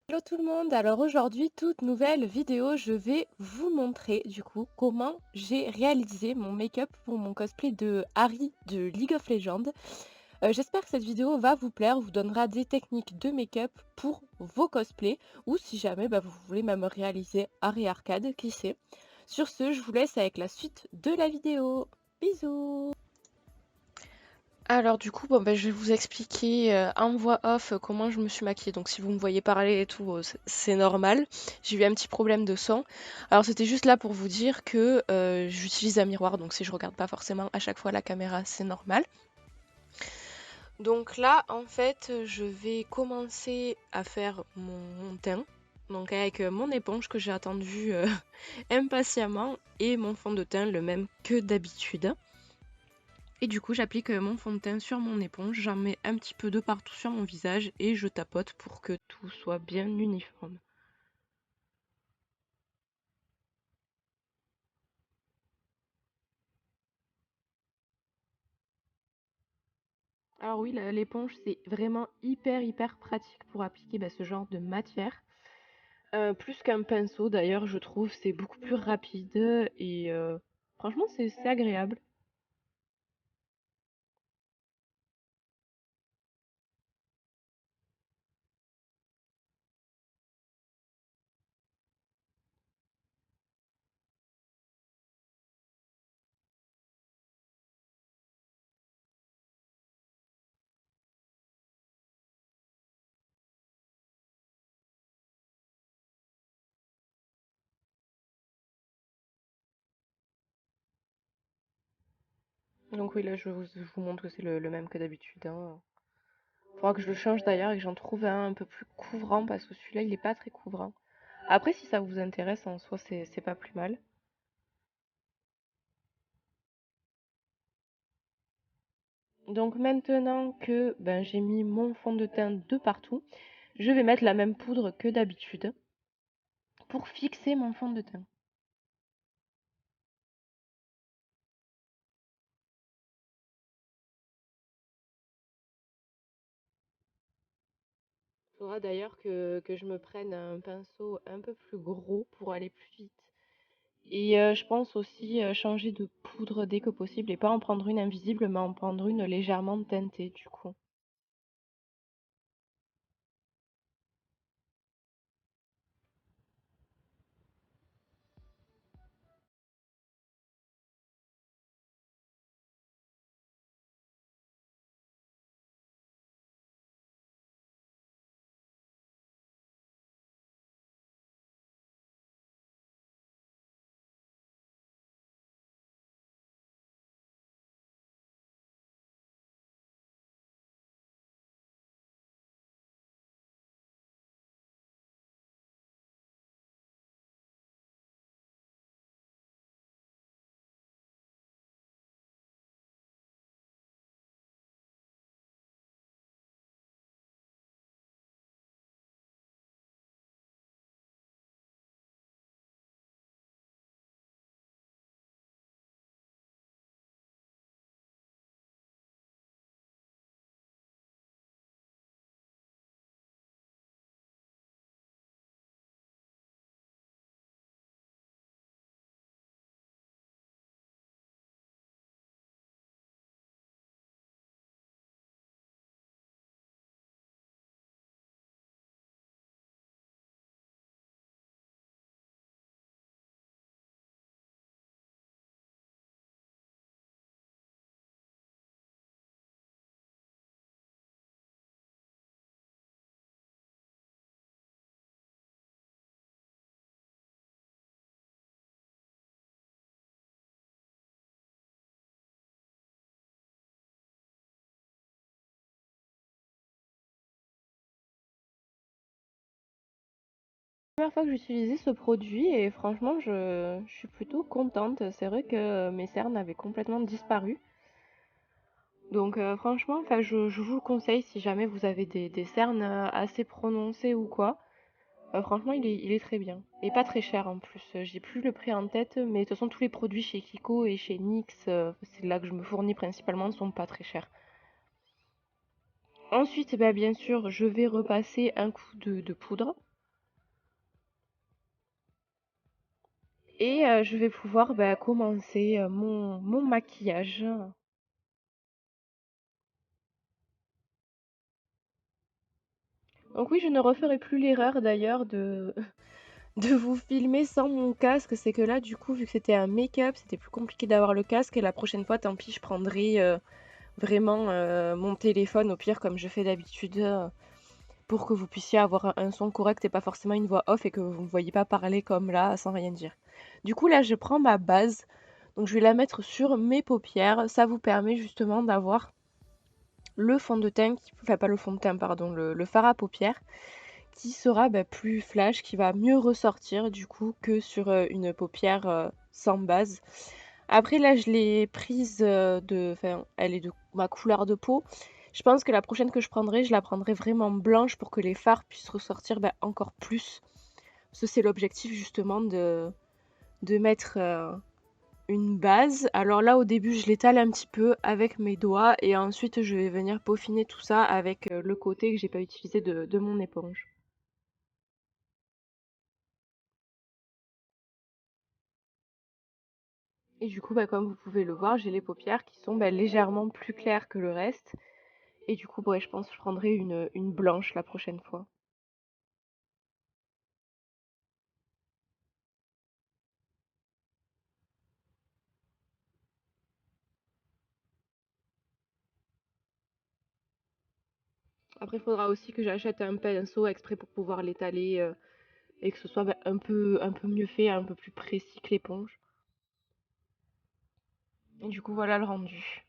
Hello tout le monde, alors aujourd'hui, toute nouvelle vidéo, je vais vous montrer du coup comment j'ai réalisé mon make-up pour mon cosplay de Harry de League of Legends. J'espère que cette vidéo va vous plaire, vous donnera des techniques de make-up pour vos cosplays ou si jamais vous voulez même réaliser Harry Arcade, qui sait. Sur ce, je vous laisse avec la suite de la vidéo. Bisous! Alors du coup, je vais vous expliquer en voix off comment je me suis maquillée. Donc si vous me voyez parler et tout, c'est normal. J'ai eu un petit problème de son. Alors c'était juste là pour vous dire que j'utilise un miroir, donc si je regarde pas forcément à chaque fois la caméra, c'est normal. Donc là, en fait, je vais commencer à faire mon teint. Donc avec mon éponge que j'ai attendu impatiemment et mon fond de teint le même que d'habitude. Et du coup, j'applique mon fond de teint sur mon éponge, j'en mets un petit peu de partout sur mon visage et je tapote pour que tout soit bien uniforme. Alors oui, l'éponge, c'est vraiment hyper pratique pour appliquer ce genre de matière. Plus qu'un pinceau d'ailleurs, je trouve, c'est beaucoup plus rapide et franchement, c'est agréable. Donc oui, là, je vous montre que c'est le même que d'habitude, hein. Faudra que je le change d'ailleurs et que j'en trouve un peu plus couvrant parce que celui-là, il est pas très couvrant. Après, si ça vous intéresse, en soi, c'est pas plus mal. Donc maintenant que j'ai mis mon fond de teint de partout, je vais mettre la même poudre que d'habitude pour fixer mon fond de teint. Il faudra d'ailleurs que je me prenne un pinceau un peu plus gros pour aller plus vite. Et je pense aussi changer de poudre dès que possible et pas en prendre une invisible, mais en prendre une légèrement teintée du coup. Première fois que j'utilisais ce produit et franchement je suis plutôt contente. C'est vrai que mes cernes avaient complètement disparu. Donc franchement, je vous le conseille si jamais vous avez des cernes assez prononcées ou quoi. Franchement, il est très bien. Et pas très cher en plus. J'ai plus le prix en tête, mais de toute façon, tous les produits chez Kiko et chez NYX, c'est là que je me fournis principalement, ne sont pas très chers. Ensuite, bien sûr, je vais repasser un coup de poudre. Et je vais pouvoir commencer mon maquillage. Donc oui, je ne referai plus l'erreur d'ailleurs de, de vous filmer sans mon casque. C'est que là, du coup, vu que c'était un make-up, c'était plus compliqué d'avoir le casque. Et la prochaine fois, tant pis, je prendrai vraiment mon téléphone, au pire, comme je fais d'habitude, pour que vous puissiez avoir un son correct et pas forcément une voix off et que vous ne me voyez pas parler comme là, sans rien dire. Du coup, là, je prends ma base. Donc, je vais la mettre sur mes paupières. Ça vous permet justement d'avoir le fond de teint, enfin pas le fond de teint, pardon, le fard à paupières qui sera plus flash, qui va mieux ressortir du coup que sur une paupière sans base. Après là je l'ai prise enfin elle est de ma couleur de peau. Je pense que la prochaine que je la prendrai vraiment blanche pour que les fards puissent ressortir encore plus. Parce que c'est l'objectif justement de mettre une base. Alors là, au début, je l'étale un petit peu avec mes doigts et ensuite, je vais venir peaufiner tout ça avec le côté que j'ai pas utilisé de mon éponge. Et du coup, comme vous pouvez le voir, j'ai les paupières qui sont légèrement plus claires que le reste. Et du coup, je pense que je prendrai une blanche la prochaine fois. Après, il faudra aussi que j'achète un pinceau exprès pour pouvoir l'étaler et que ce soit un peu mieux fait, un peu plus précis que l'éponge. Et du coup, voilà le rendu.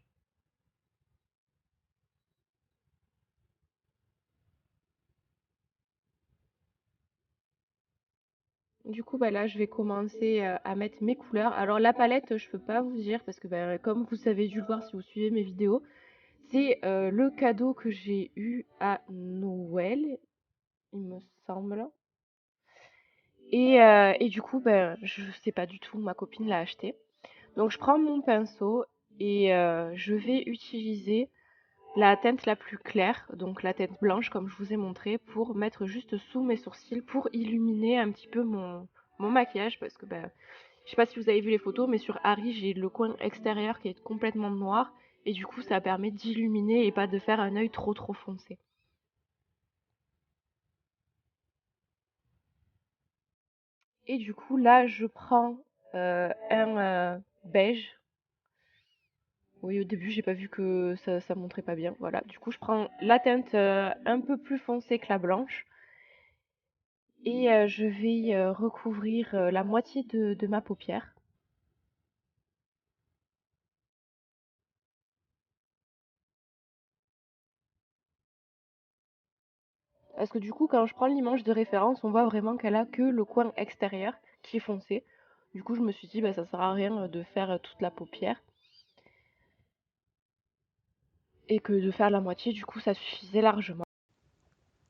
Du coup, là, je vais commencer à mettre mes couleurs. Alors, la palette, je peux pas vous dire parce que, comme vous avez dû le voir si vous suivez mes vidéos, c'est le cadeau que j'ai eu à Noël, il me semble. Et du coup, je sais pas du tout, ma copine l'a acheté. Donc, je prends mon pinceau et je vais utiliser la teinte la plus claire, donc la teinte blanche, comme je vous ai montré, pour mettre juste sous mes sourcils pour illuminer un petit peu mon maquillage parce que je sais pas si vous avez vu les photos, mais sur Harry, j'ai le coin extérieur qui est complètement noir. Et du coup, ça permet d'illuminer et pas de faire un œil trop foncé. Et du coup, là, je prends un beige. Oui, au début, j'ai pas vu que ça montrait pas bien. Voilà. Du coup, je prends la teinte un peu plus foncée que la blanche. Et je vais recouvrir la moitié de ma paupière. Parce que du coup, quand je prends l'image de référence, on voit vraiment qu'elle a que le coin extérieur qui est foncé. Du coup, je me suis dit, ça sert à rien de faire toute la paupière. Et que de faire la moitié, du coup, ça suffisait largement.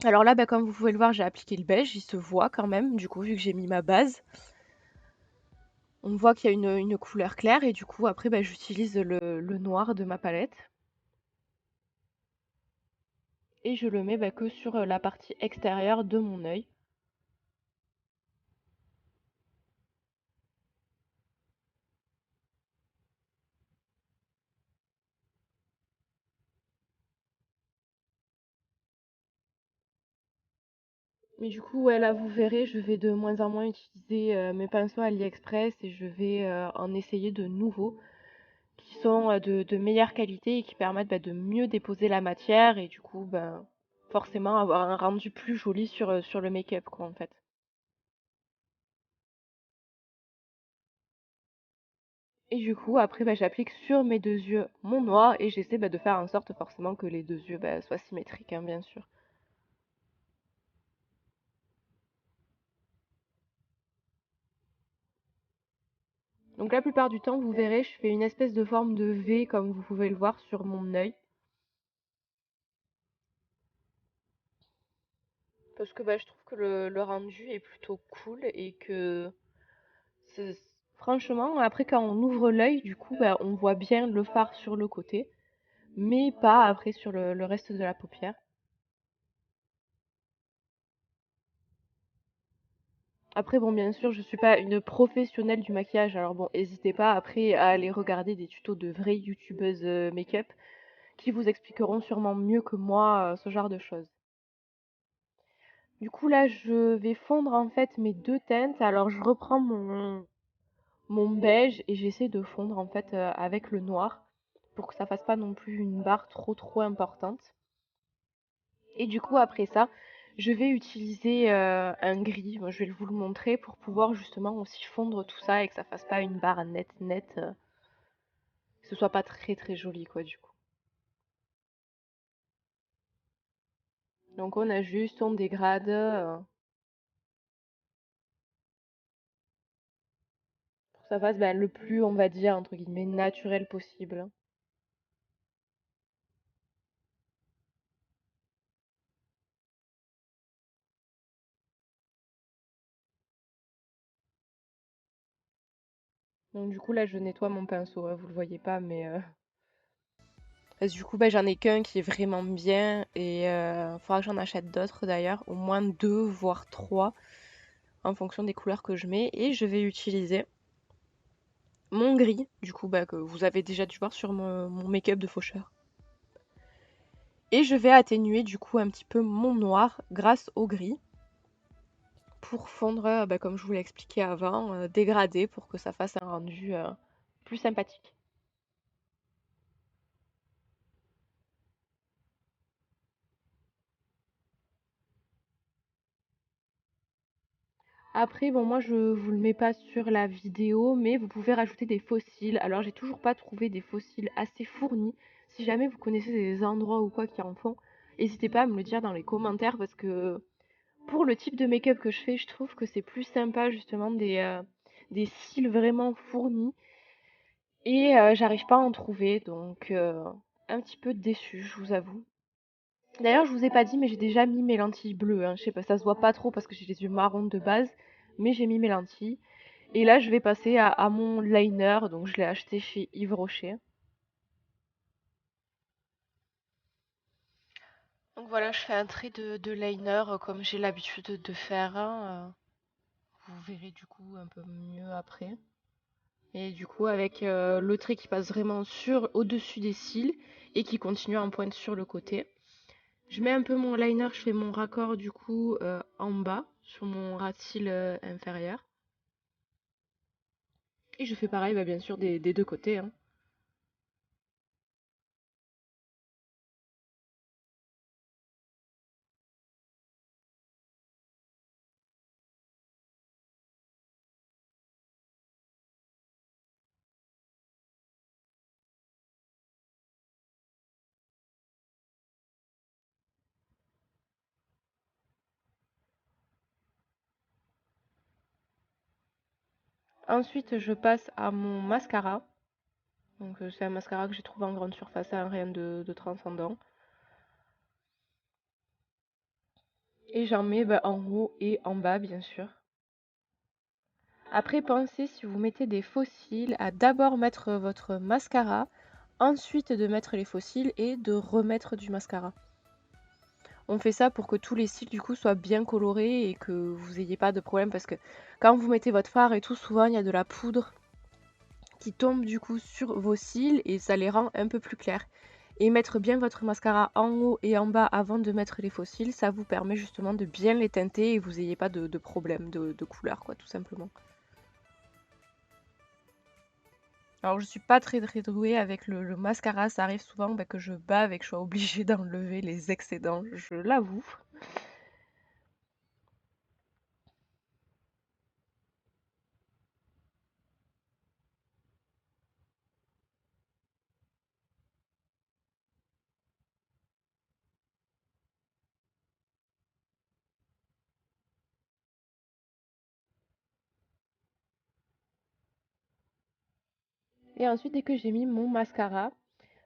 Alors là, comme vous pouvez le voir, j'ai appliqué le beige, il se voit quand même, du coup, vu que j'ai mis ma base. On voit qu'il y a une couleur claire et du coup, après, j'utilise le noir de ma palette. Et je le mets que sur la partie extérieure de mon œil. Mais du coup, ouais, là, vous verrez, je vais de moins en moins utiliser mes pinceaux AliExpress et je vais en essayer de nouveaux qui sont de meilleure qualité et qui permettent de mieux déposer la matière et du coup, forcément avoir un rendu plus joli sur le make-up, quoi, en fait. Et du coup, après, j'applique sur mes deux yeux mon noir et j'essaie de faire en sorte forcément que les deux yeux soient symétriques, hein, bien sûr. Donc la plupart du temps, vous verrez, je fais une espèce de forme de V, comme vous pouvez le voir sur mon œil. Parce que je trouve que le rendu est plutôt cool et que c'est- franchement, après quand on ouvre l'œil, du coup, on voit bien le fard sur le côté, mais pas après sur le reste de la paupière. Après, bon, bien sûr, je suis pas une professionnelle du maquillage, alors bon, n'hésitez pas après à aller regarder des tutos de vraies youtubeuses make-up qui vous expliqueront sûrement mieux que moi ce genre de choses. Du coup, là, je vais fondre en fait mes deux teintes. Alors, je reprends mon beige et j'essaie de fondre en fait avec le noir pour que ça fasse pas non plus une barre trop importante. Et du coup, après ça, je vais utiliser un gris. Moi, je vais vous le montrer pour pouvoir justement aussi fondre tout ça et que ça fasse pas une barre nette, que ce soit pas très joli quoi du coup. Donc on ajuste, on dégrade pour que ça fasse le plus, on va dire, entre guillemets, naturel possible. Donc du coup là je nettoie mon pinceau, hein, vous le voyez pas mais parce que du coup j'en ai qu'un qui est vraiment bien et faudra que j'en achète d'autres d'ailleurs, au moins deux voire trois en fonction des couleurs que je mets et je vais utiliser mon gris du coup que vous avez déjà dû voir sur mon make-up de faucheur. Et je vais atténuer du coup un petit peu mon noir grâce au gris pour fondre, comme je vous l'ai expliqué avant, dégrader pour que ça fasse un rendu plus sympathique. Après, bon, moi je vous le mets pas sur la vidéo, mais vous pouvez rajouter des faux cils. Alors, j'ai toujours pas trouvé des faux cils assez fournis. Si jamais vous connaissez des endroits ou quoi qui en font, n'hésitez pas à me le dire dans les commentaires parce que pour le type de make-up que je fais, je trouve que c'est plus sympa justement des cils vraiment fournis et j'arrive pas à en trouver donc un petit peu déçue, je vous avoue. D'ailleurs, je vous ai pas dit, mais j'ai déjà mis mes lentilles bleues, hein. Je sais pas, ça se voit pas trop parce que j'ai les yeux marrons de base, mais j'ai mis mes lentilles. Et là, je vais passer à mon liner, donc je l'ai acheté chez Yves Rocher. Donc voilà, je fais un trait de liner comme j'ai l'habitude de faire, hein. Vous verrez du coup un peu mieux après. Et du coup, avec le trait qui passe vraiment au-dessus des cils et qui continue en pointe sur le côté. Je mets un peu mon liner, je fais mon raccord du coup en bas, sur mon ras de cils inférieur. Et je fais pareil, bien sûr, des deux côtés, hein. Ensuite, je passe à mon mascara. Donc, c'est un mascara que j'ai trouvé en grande surface, hein, rien de transcendant. Et j'en mets en haut et en bas, bien sûr. Après, pensez, si vous mettez des faux cils, à d'abord mettre votre mascara, ensuite de mettre les faux cils et de remettre du mascara. On fait ça pour que tous les cils du coup soient bien colorés et que vous n'ayez pas de problème parce que quand vous mettez votre fard et tout, souvent il y a de la poudre qui tombe du coup sur vos cils et ça les rend un peu plus clairs. Et mettre bien votre mascara en haut et en bas avant de mettre les faux cils, ça vous permet justement de bien les teinter et vous n'ayez pas de problème de couleur quoi, tout simplement. Alors je suis pas très douée avec le mascara, ça arrive souvent que je bave et que je sois obligée d'enlever les excédents, je l'avoue. Et ensuite dès que j'ai mis mon mascara,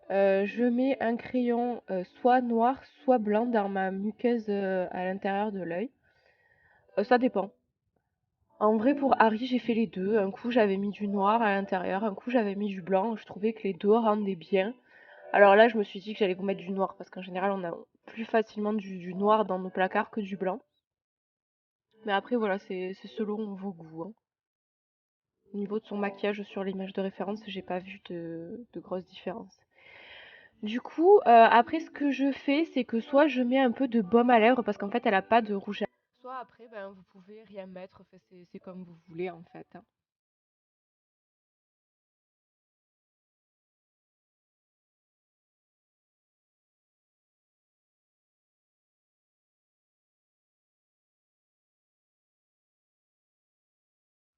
je mets un crayon soit noir soit blanc dans ma muqueuse à l'intérieur de l'œil. Ça dépend. En vrai, pour Harry, j'ai fait les deux. Un coup, j'avais mis du noir à l'intérieur, un coup, j'avais mis du blanc. Je trouvais que les deux rendaient bien. Alors là, je me suis dit que j'allais vous mettre du noir parce qu'en général, on a plus facilement du noir dans nos placards que du blanc. Mais après, voilà, c'est selon vos goûts, hein. Au niveau de son maquillage sur l'image de référence, j'ai pas vu de grosses différences. Du coup, après, ce que je fais, c'est que soit je mets un peu de baume à lèvres, parce qu'en fait, elle a pas de rouge à lèvres. Soit après, ben, vous pouvez rien mettre, enfin, c'est comme vous voulez, en fait, hein.